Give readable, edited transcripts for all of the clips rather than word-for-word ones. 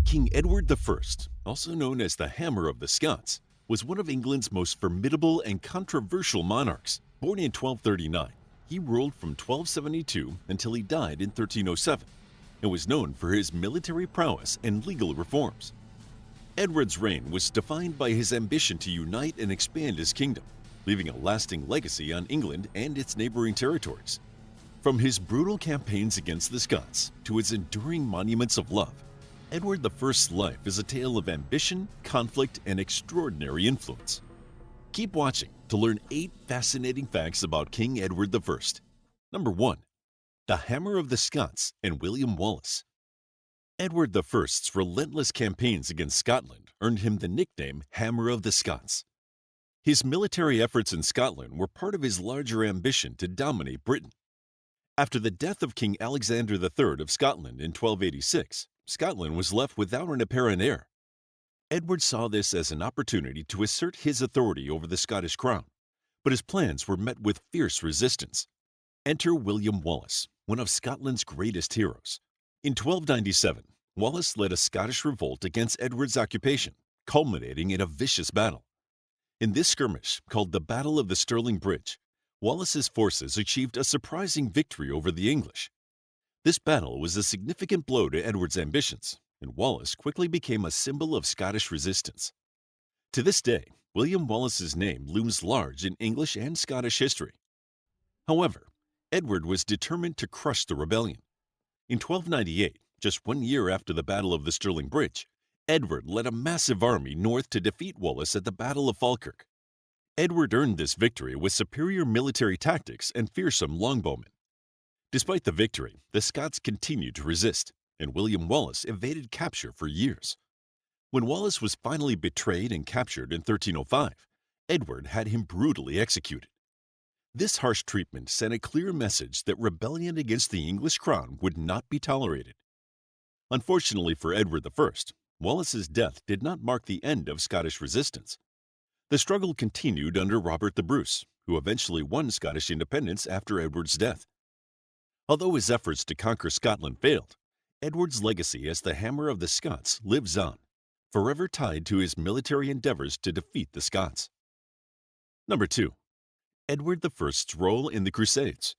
King Edward I, also known as the Hammer of the Scots, was one of England's most formidable and controversial monarchs. Born in 1239, he ruled from 1272 until he died in 1307, and was known for his military prowess and legal reforms. Edward's reign was defined by his ambition to unite and expand his kingdom, leaving a lasting legacy on England and its neighboring territories. From his brutal campaigns against the Scots to his enduring monuments of love, Edward I's life is a tale of ambition, conflict, and extraordinary influence. Keep watching to learn 8 fascinating facts about King Edward I. Number 1. The Hammer of the Scots and William Wallace. Edward I's relentless campaigns against Scotland earned him the nickname Hammer of the Scots. His military efforts in Scotland were part of his larger ambition to dominate Britain. After the death of King Alexander III of Scotland in 1286, Scotland was left without an apparent heir. Edward saw this as an opportunity to assert his authority over the Scottish crown, but his plans were met with fierce resistance. Enter William Wallace, one of Scotland's greatest heroes. In 1297, Wallace led a Scottish revolt against Edward's occupation, culminating in a vicious battle. In this skirmish, called the Battle of the Stirling Bridge, Wallace's forces achieved a surprising victory over the English. This battle was a significant blow to Edward's ambitions, and Wallace quickly became a symbol of Scottish resistance. To this day, William Wallace's name looms large in English and Scottish history. However, Edward was determined to crush the rebellion. In 1298, just 1 year after the Battle of the Stirling Bridge, Edward led a massive army north to defeat Wallace at the Battle of Falkirk. Edward earned this victory with superior military tactics and fearsome longbowmen. Despite the victory, the Scots continued to resist, and William Wallace evaded capture for years. When Wallace was finally betrayed and captured in 1305, Edward had him brutally executed. This harsh treatment sent a clear message that rebellion against the English crown would not be tolerated. Unfortunately for Edward I, Wallace's death did not mark the end of Scottish resistance. The struggle continued under Robert the Bruce, who eventually won Scottish independence after Edward's death. Although his efforts to conquer Scotland failed, Edward's legacy as the Hammer of the Scots lives on, forever tied to his military endeavors to defeat the Scots. Number 2. Edward I's role in the Crusades.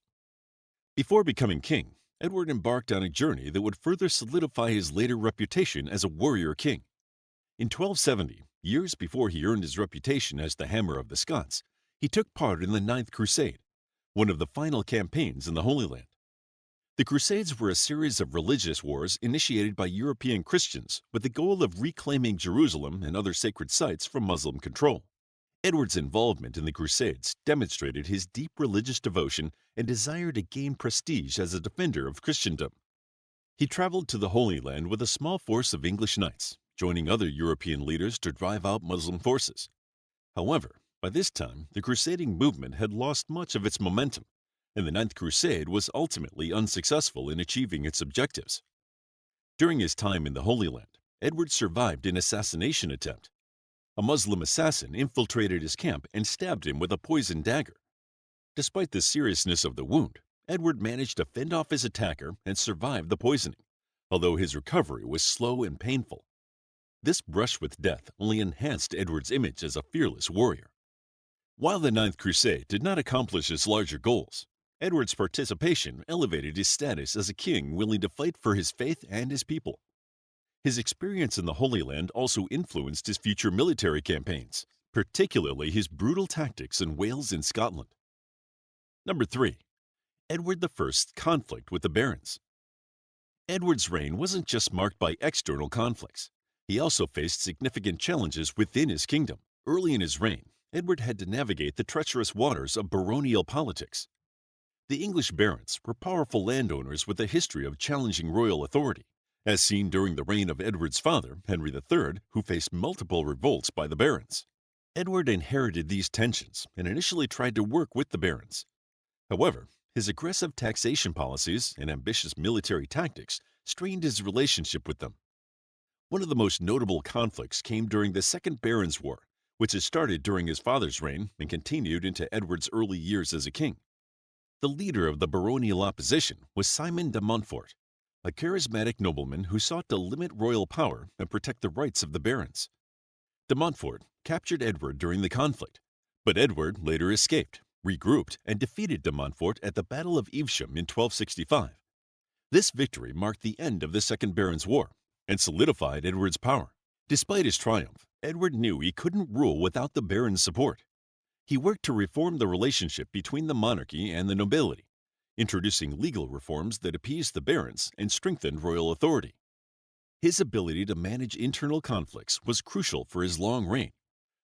Before becoming king, Edward embarked on a journey that would further solidify his later reputation as a warrior king. In 1270, years before he earned his reputation as the Hammer of the Scots, he took part in the Ninth Crusade, one of the final campaigns in the Holy Land. The Crusades were a series of religious wars initiated by European Christians with the goal of reclaiming Jerusalem and other sacred sites from Muslim control. Edward's involvement in the Crusades demonstrated his deep religious devotion and desire to gain prestige as a defender of Christendom. He traveled to the Holy Land with a small force of English knights, joining other European leaders to drive out Muslim forces. However, by this time, the crusading movement had lost much of its momentum, and the Ninth Crusade was ultimately unsuccessful in achieving its objectives. During his time in the Holy Land, Edward survived an assassination attempt. A Muslim assassin infiltrated his camp and stabbed him with a poisoned dagger. Despite the seriousness of the wound, Edward managed to fend off his attacker and survive the poisoning, although his recovery was slow and painful. This brush with death only enhanced Edward's image as a fearless warrior. While the Ninth Crusade did not accomplish its larger goals, Edward's participation elevated his status as a king willing to fight for his faith and his people. His experience in the Holy Land also influenced his future military campaigns, particularly his brutal tactics in Wales and Scotland. Number 3. Edward I's conflict with the barons. Edward's reign wasn't just marked by external conflicts. He also faced significant challenges within his kingdom. Early in his reign, Edward had to navigate the treacherous waters of baronial politics. The English barons were powerful landowners with a history of challenging royal authority, as seen during the reign of Edward's father, Henry III, who faced multiple revolts by the barons. Edward inherited these tensions and initially tried to work with the barons. However, his aggressive taxation policies and ambitious military tactics strained his relationship with them. One of the most notable conflicts came during the Second Barons' War, which had started during his father's reign and continued into Edward's early years as a king. The leader of the baronial opposition was Simon de Montfort, a charismatic nobleman who sought to limit royal power and protect the rights of the barons. De Montfort captured Edward during the conflict, but Edward later escaped, regrouped, and defeated de Montfort at the Battle of Evesham in 1265. This victory marked the end of the Second Barons' War and solidified Edward's power. Despite his triumph, Edward knew he couldn't rule without the barons' support. He worked to reform the relationship between the monarchy and the nobility, introducing legal reforms that appeased the barons and strengthened royal authority. His ability to manage internal conflicts was crucial for his long reign,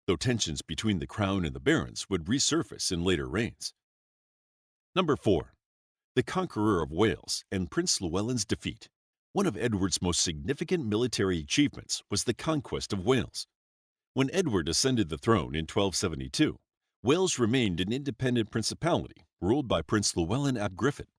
though tensions between the crown and the barons would resurface in later reigns. Number 4. The Conqueror of Wales and Prince Llewellyn's defeat. One of Edward's most significant military achievements was the conquest of Wales. When Edward ascended the throne in 1272, Wales remained an independent principality ruled by Prince Llewellyn ap Griffith.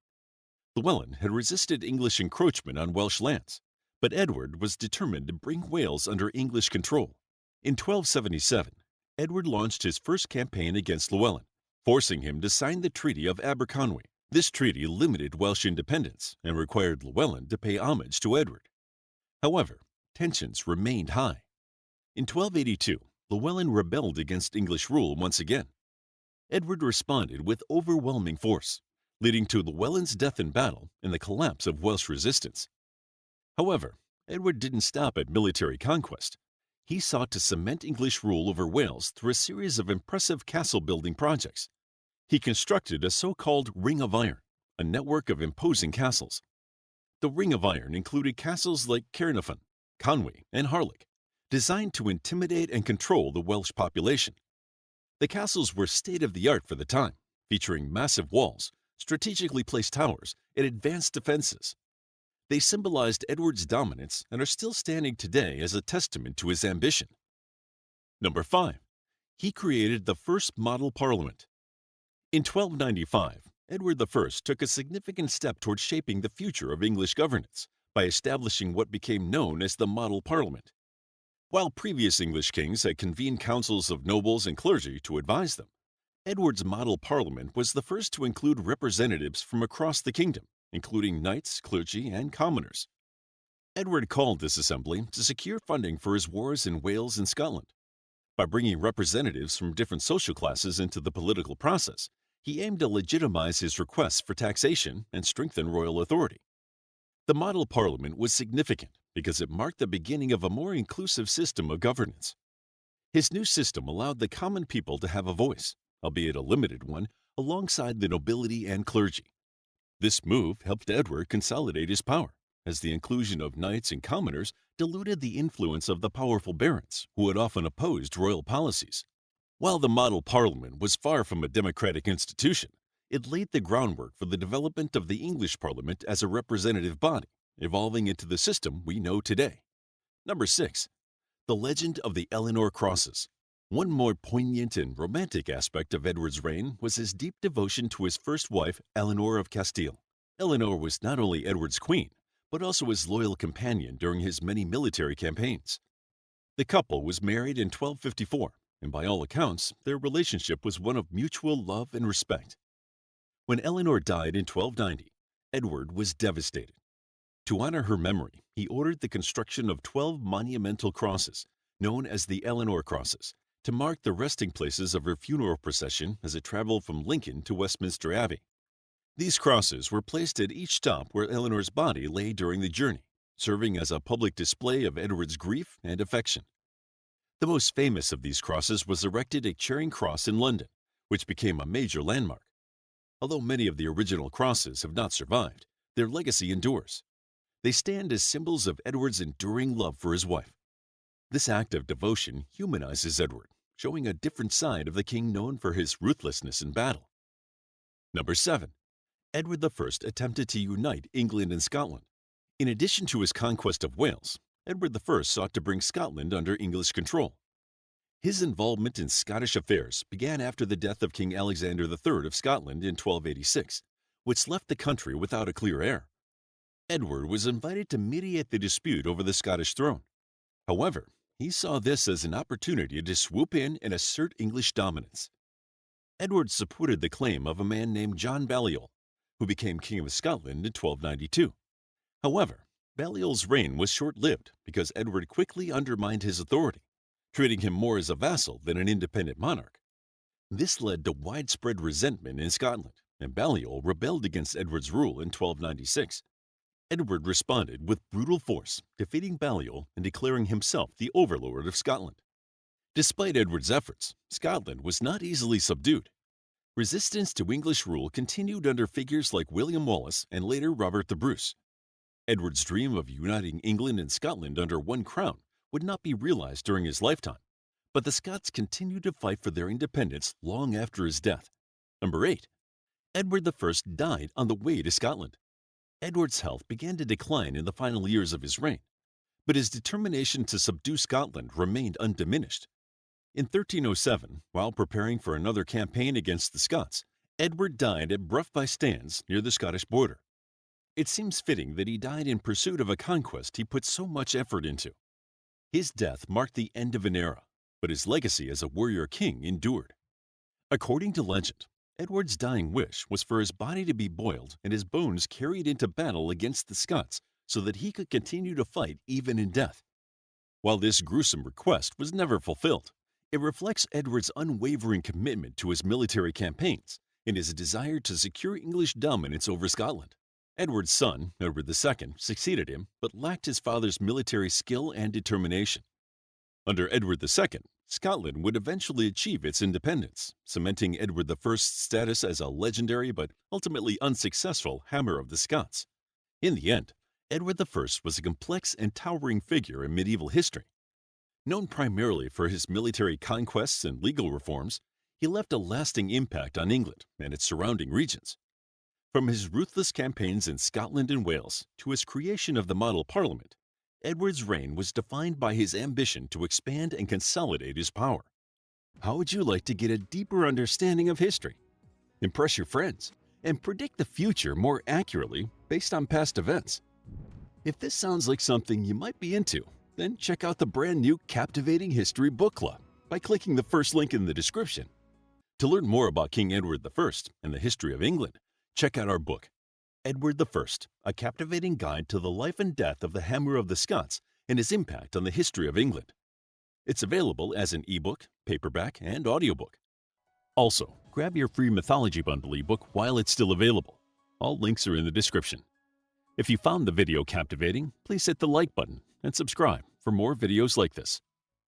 Llewellyn had resisted English encroachment on Welsh lands, but Edward was determined to bring Wales under English control. In 1277, Edward launched his first campaign against Llewellyn, forcing him to sign the Treaty of Aberconwy. This treaty limited Welsh independence and required Llewellyn to pay homage to Edward. However, tensions remained high. In 1282, Llewellyn rebelled against English rule once again. Edward responded with overwhelming force, leading to Llewellyn's death in battle and the collapse of Welsh resistance. However, Edward didn't stop at military conquest. He sought to cement English rule over Wales through a series of impressive castle-building projects. He constructed a so-called Ring of Iron, a network of imposing castles. The Ring of Iron included castles like Caernarfon, Conwy, and Harlech, designed to intimidate and control the Welsh population. The castles were state-of-the-art for the time, featuring massive walls, strategically placed towers, and advanced defenses. They symbolized Edward's dominance and are still standing today as a testament to his ambition. Number 5. He created the first model parliament. In 1295, Edward I took a significant step toward shaping the future of English governance by establishing what became known as the model parliament. While previous English kings had convened councils of nobles and clergy to advise them, Edward's model parliament was the first to include representatives from across the kingdom, including knights, clergy, and commoners. Edward called this assembly to secure funding for his wars in Wales and Scotland. By bringing representatives from different social classes into the political process, he aimed to legitimize his requests for taxation and strengthen royal authority. The model parliament was significant because it marked the beginning of a more inclusive system of governance. His new system allowed the common people to have a voice, albeit a limited one, alongside the nobility and clergy. This move helped Edward consolidate his power, as the inclusion of knights and commoners diluted the influence of the powerful barons, who had often opposed royal policies. While the model parliament was far from a democratic institution, it laid the groundwork for the development of the English Parliament as a representative body, evolving into the system we know today. Number 6. The legend of the Eleanor Crosses. One more poignant and romantic aspect of Edward's reign was his deep devotion to his first wife, Eleanor of Castile. Eleanor was not only Edward's queen, but also his loyal companion during his many military campaigns. The couple was married in 1254, and by all accounts, their relationship was one of mutual love and respect. When Eleanor died in 1290, Edward was devastated. To honor her memory, he ordered the construction of 12 monumental crosses, known as the Eleanor Crosses, to mark the resting places of her funeral procession as it traveled from Lincoln to Westminster Abbey. These crosses were placed at each stop where Eleanor's body lay during the journey, serving as a public display of Edward's grief and affection. The most famous of these crosses was erected at Charing Cross in London, which became a major landmark. Although many of the original crosses have not survived, their legacy endures. They stand as symbols of Edward's enduring love for his wife. This act of devotion humanizes Edward, showing a different side of the king known for his ruthlessness in battle. Number 7. Edward I attempted to unite England and Scotland. In addition to his conquest of Wales, Edward I sought to bring Scotland under English control. His involvement in Scottish affairs began after the death of King Alexander III of Scotland in 1286, which left the country without a clear heir. Edward was invited to mediate the dispute over the Scottish throne. However, he saw this as an opportunity to swoop in and assert English dominance. Edward supported the claim of a man named John Balliol, who became King of Scotland in 1292. However, Balliol's reign was short-lived because Edward quickly undermined his authority, treating him more as a vassal than an independent monarch. This led to widespread resentment in Scotland, and Balliol rebelled against Edward's rule in 1296. Edward responded with brutal force, defeating Balliol and declaring himself the overlord of Scotland. Despite Edward's efforts, Scotland was not easily subdued. Resistance to English rule continued under figures like William Wallace and later Robert the Bruce. Edward's dream of uniting England and Scotland under one crown would not be realized during his lifetime, but the Scots continued to fight for their independence long after his death. Number 8. Edward I died on the way to Scotland. Edward's health began to decline in the final years of his reign, but his determination to subdue Scotland remained undiminished. In 1307, while preparing for another campaign against the Scots, Edward died at Bruff-by-Stands near the Scottish border. It seems fitting that he died in pursuit of a conquest he put so much effort into. His death marked the end of an era, but his legacy as a warrior king endured. According to legend, Edward's dying wish was for his body to be boiled and his bones carried into battle against the Scots so that he could continue to fight even in death. While this gruesome request was never fulfilled, it reflects Edward's unwavering commitment to his military campaigns and his desire to secure English dominance over Scotland. Edward's son, Edward II, succeeded him but lacked his father's military skill and determination. Under Edward II, Scotland would eventually achieve its independence, cementing Edward I's status as a legendary but ultimately unsuccessful Hammer of the Scots. In the end, Edward I was a complex and towering figure in medieval history. Known primarily for his military conquests and legal reforms, he left a lasting impact on England and its surrounding regions. From his ruthless campaigns in Scotland and Wales to his creation of the model parliament, Edward's reign was defined by his ambition to expand and consolidate his power. How would you like to get a deeper understanding of history, impress your friends, and predict the future more accurately based on past events? If this sounds like something you might be into, then check out the brand new Captivating History Book Club by clicking the first link in the description. To learn more about King Edward I and the history of England, check out our book, Edward I, A Captivating Guide to the Life and Death of the Hammer of the Scots and His Impact on the History of England. It's available as an ebook, paperback, and audiobook. Also, grab your free mythology bundle ebook while it's still available. All links are in the description. If you found the video captivating, please hit the like button and subscribe for more videos like this.